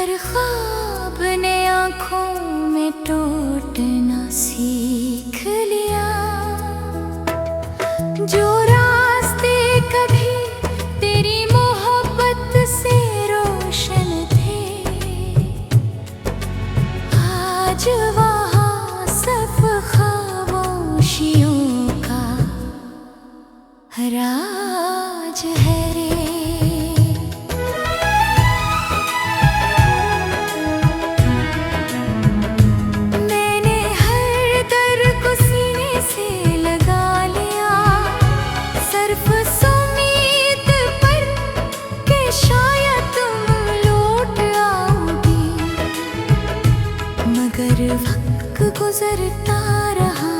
हर ख्वाब ने आँखों में टूटना सीख लिया। जो रास्ते कभी तेरी मोहब्बत से रोशन थे, आज वहाँ सब खामोशियों का राज है रे। वक्त गुजरता रहा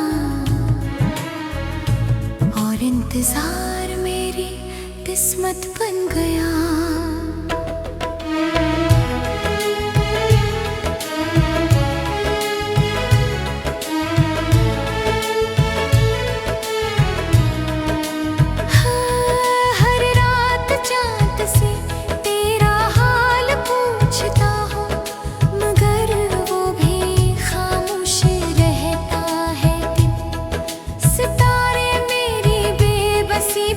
और इंतजार मेरी किस्मत बन गया। हर रात चाँद से तेरा हाल पूछता हूँ, मगर वो भी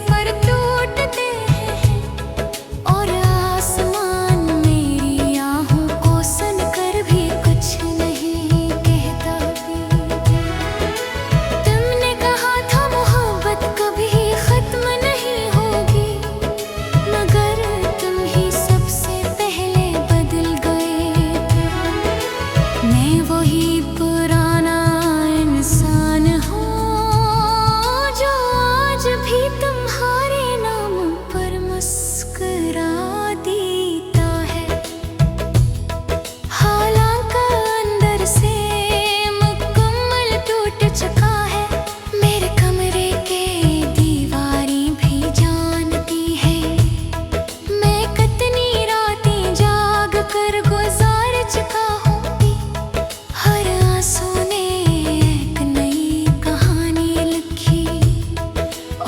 पर टूटते हैं और आसमान मेरी आहों को सुनकर भी कुछ नहीं कहता भी। तुमने कहा था मोहब्बत कभी खत्म नहीं होगी, मगर तुम ही सबसे पहले बदल गए थे। मैं वही पुराना इंसान हूँ जो आज भी तुम्हारे नाम पर मुस्कुरा देता है। हालांकि अंदर से मुकम्मल टूट चुका है, मेरे कमरे के दीवारें भी जानती है मैं कितनी रातें जाग कर गुजार चुका हूँ। हर आंसू ने एक नई कहानी लिखी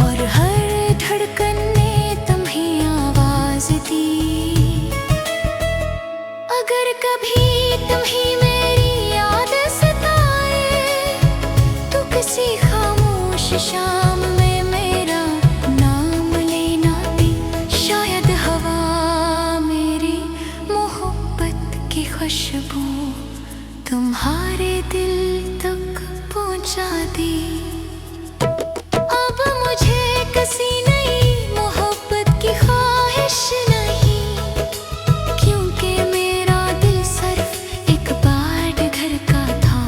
और हर धड़कन ने तुम्हें आवाज दी। अगर कभी तुम्हें मेरी याद सताए तो किसी खामोश शाम में मेरा नाम लेना भी। शायद हवा मेरी मोहब्बत की खुशबू तुम्हारे दिल तक पहुँचा दी। अब मुझे किसी नई मोहब्बत की ख्वाहिश नहीं, क्योंकि मेरा दिल सिर्फ एक बार घर का था।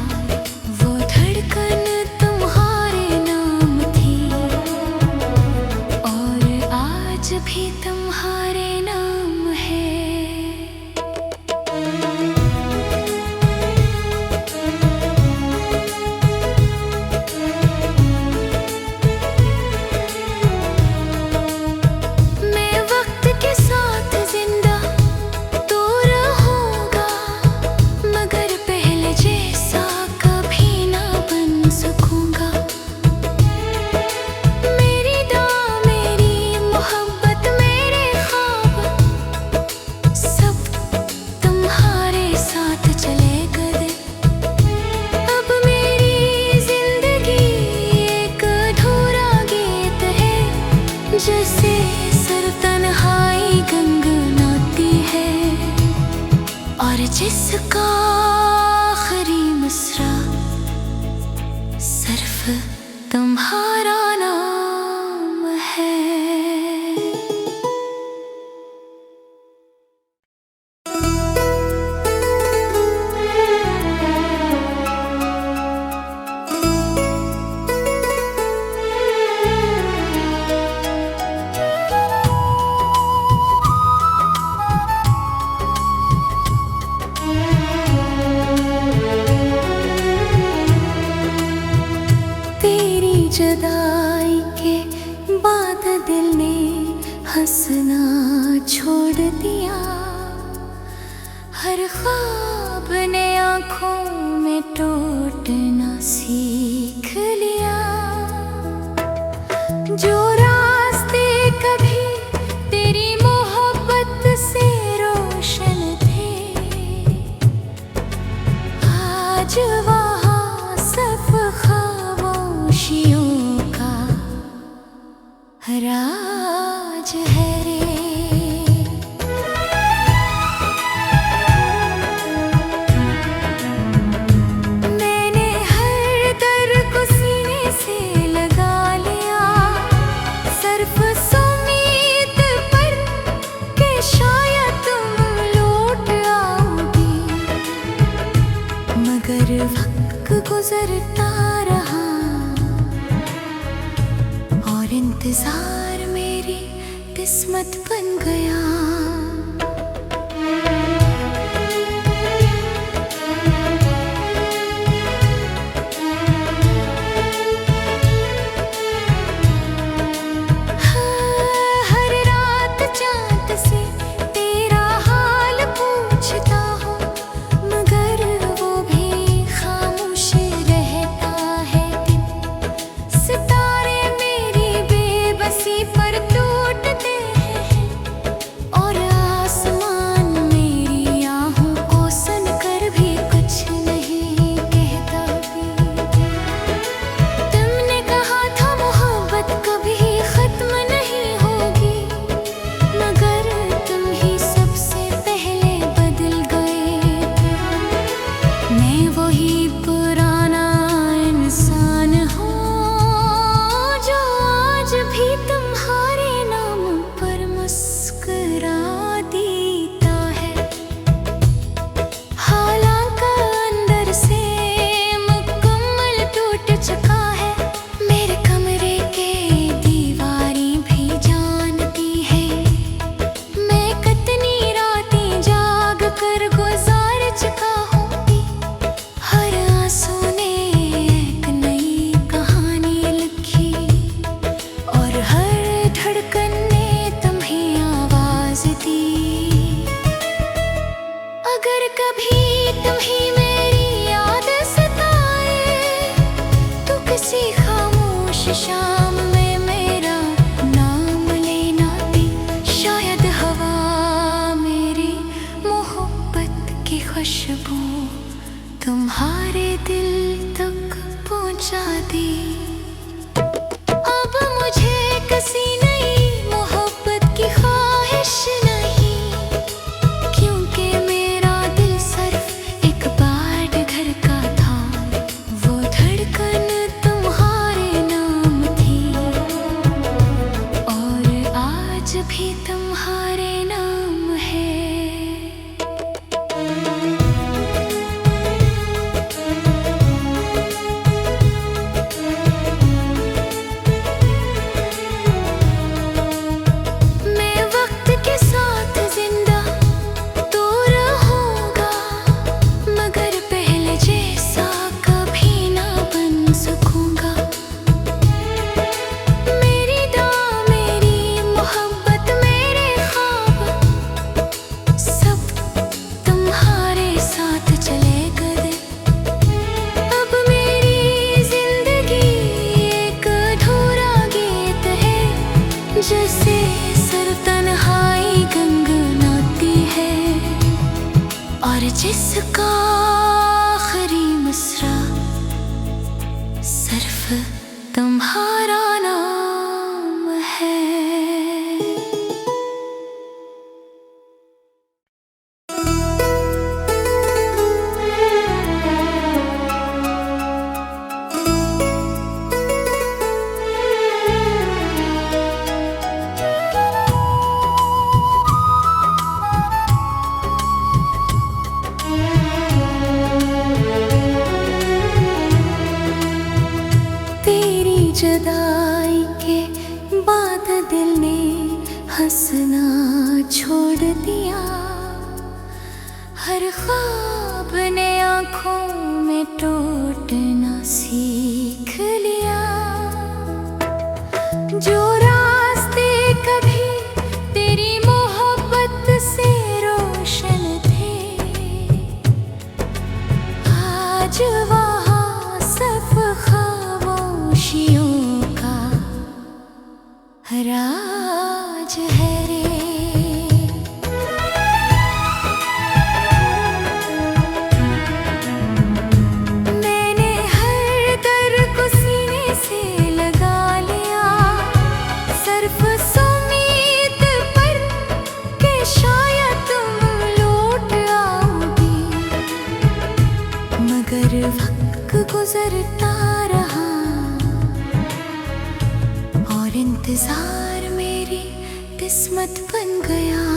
वो धड़कन तुम्हारे नाम थी और आज भी तुम्हारे नाम है। मैं वक्त के साथ जिंदा तो रहूंगा, मगर पहले जैसा कभी ना बन सकूंगा। मेरी दुआ, मेरी मोहब्बत, मेरे ख्वाब सब तुम्हारे साथ चले गए। अब मेरी जिंदगी एक अधूरा गीत है, जैसे सिर्फ तन्हाई गुनगुनाती है और जिसका आखिरी मिसरा सिर्फ तुम्हारा नाम है। तेरी जुदाई के बाद दिल ने हंसना छोड़ दिया। हर ख्वाब ने आँखों में टूटना सीख लिया। जो रास्ते कभी तेरी मोहब्बत से रोशन थे, इंतजार मेरी किस्मत बन गया। शाम में मेरा नाम लेना भी, शायद हवा मेरी मोहब्बत की खुशबू तुम्हारे दिल तक पहुंचा दी। अब मुझे किसी नई मोहब्बत की ख्वाहिश नहीं, क्योंकि मेरा दिल सिर्फ एक बाट घर का था। वो धड़कन भी तुम्हारे नाम है। मैं वक्त के साथ जिंदा तो रहूंगा, मगर पहले जैसा कभी ना बन सकूंगा। जैसे सर तन्हाई गुनगुनाती है, और जिसका आखिरी मिसरा सिर्फ तुम्हारा नाम है। जुदाई के बाद दिल ने हंसना छोड़ दिया, हर ख्वाब ने आँखों में टूटना सीख लिया। जो रास्ते कभी तेरी मोहब्बत से रोशन थे, आज वहाँ सब खामोशियों राज है रे। मैंने हर दर्द को सीने से लगा लिया, सिर्फ उम्मीद पर कि शायद तुम लौट आओगी, मगर वक्त गुजरता रहा और इंतजार मेरी किस्मत बन गया।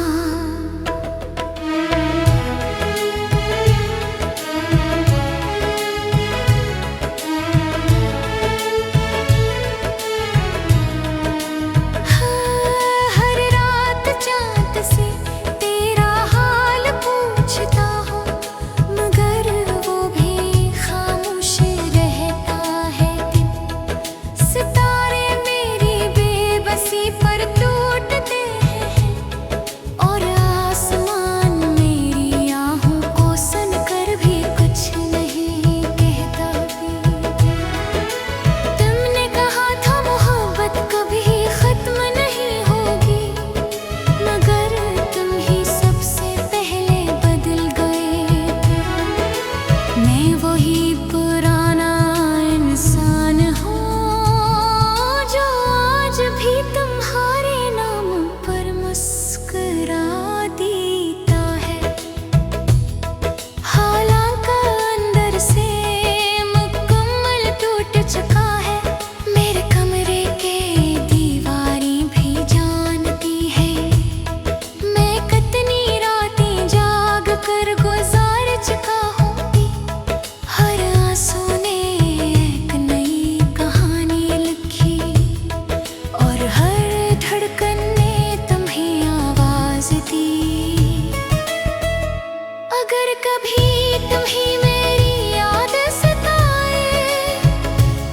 कभी तुम्ही मेरी याद सताए,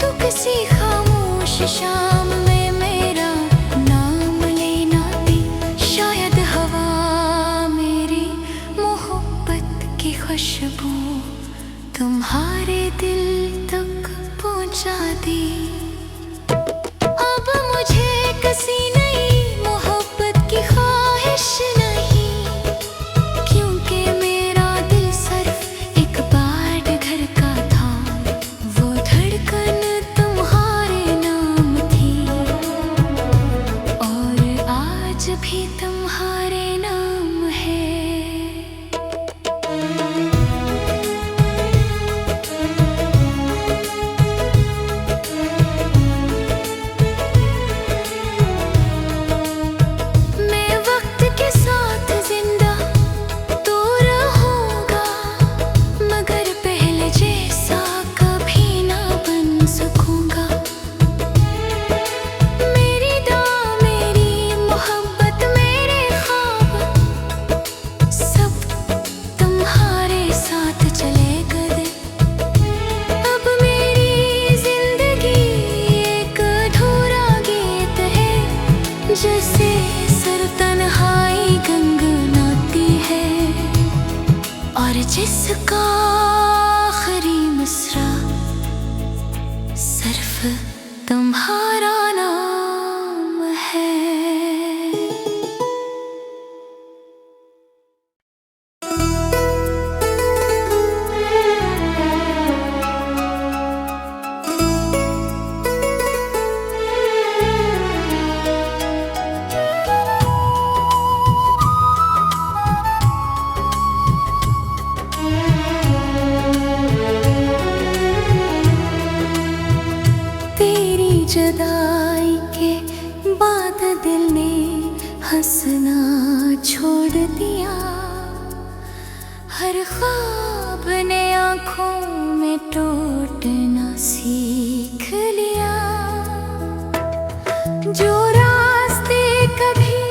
तो किसी खामोश शाम में मेरा नाम लेना दे। शायद हवा मेरी मोहब्बत की खुशबू तुम्हारे दिल तक पहुंचा दी। अब मुझे किसी नई मोहब्बत की ख्वाहिश नहीं, क्योंकि मेरा दिल सिर्फ एक बाट घर का था। वो धड़कन तुम्हारे नाम थी और आज भी तुम्हारे नाम है। जैसे सर तन्हाई गंगनाती है और जिसका आखिरी मिसरा सिर्फ तुम्हारा नाम है। जुदाई के बाद दिल ने हंसना छोड़ दिया, हर ख्वाब ने आँखों में टूटना सीख लिया। जो रास्ते कभी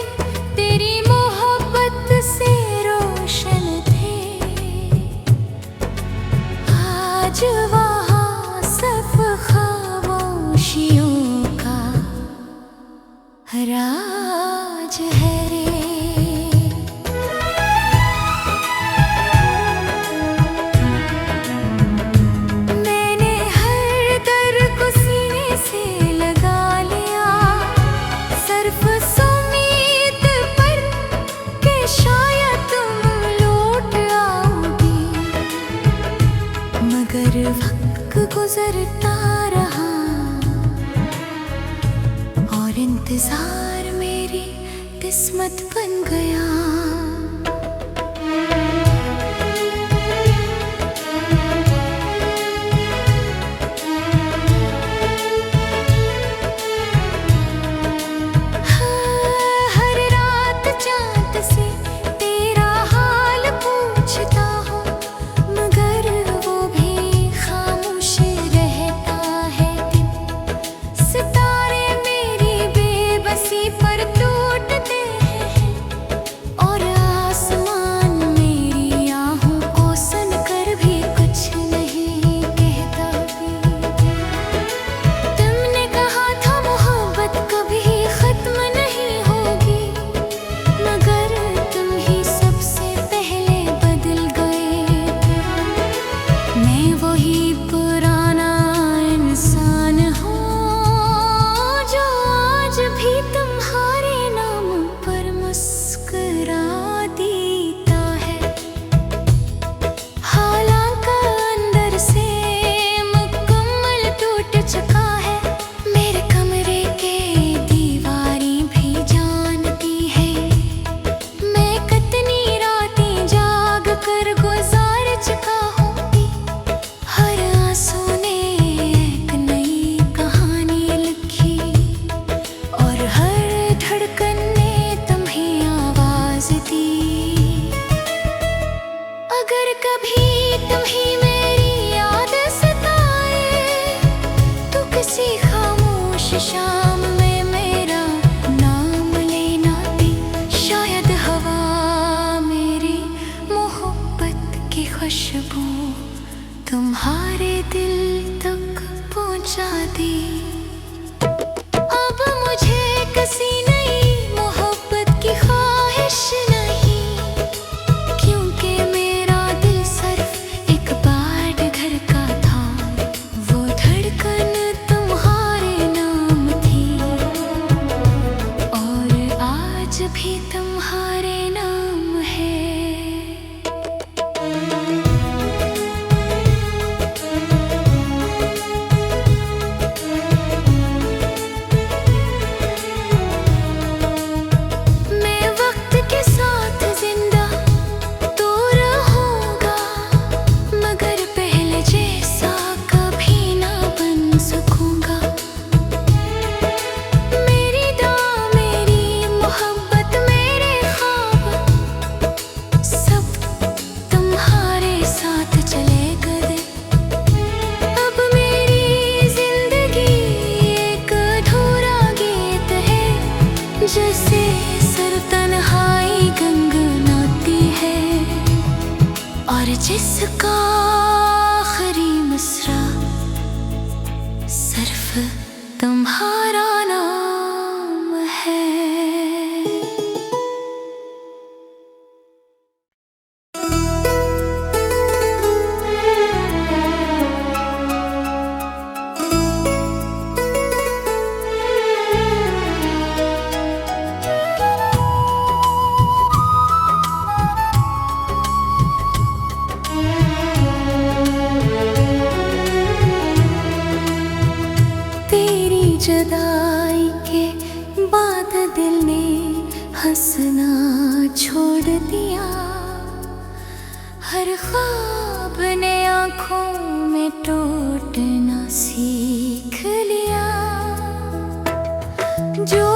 तेरी मोहब्बत से रोशन थे, आज वहाँ सब खामोशियों राज है रे। मैंने हर दर्द को सीने से लगा लिया, सिर्फ उम्मीद पर कि शायद तुम लौट आओगी। मगर वक्त गुजरता रहा और इंतजार मेरी किस्मत बन गया। हर रात चाँद से तेरा हाल पूछता हूँ, मगर वो भी खामोश रहता है। सितारे मेरी बेबसी पर टूटते हैं, पहुंचा दी। अब मुझे किसी नई मोहब्बत की ख्वाहिश नहीं, क्योंकि मेरा दिल सिर्फ एक बाट घर का था। वो धड़कन तुम्हारे नाम थी और आज भी तुम्हारे नाम है। मैं वक्त के साथ जिंदा तो रहूंगा, मगर पहले जैसा कभी ना बन सकूंगा। मेरी दुआ, मेरी मोहब्बत, मेरे ख्वाब सब तुम्हारे साथ चले गए। अब मेरी जिंदगी एक अधूरा गीत है, जैसे सर तन्हाई गुनगुनाती है और जिसका आखिरी मिसरा सिर्फ तुम्हारा नाम है। तेरी जुदाई के बाद दिल ने हंसना छोड़ दिया, हर ख्वाब ने आँखों में टूटना सीख लिया। जो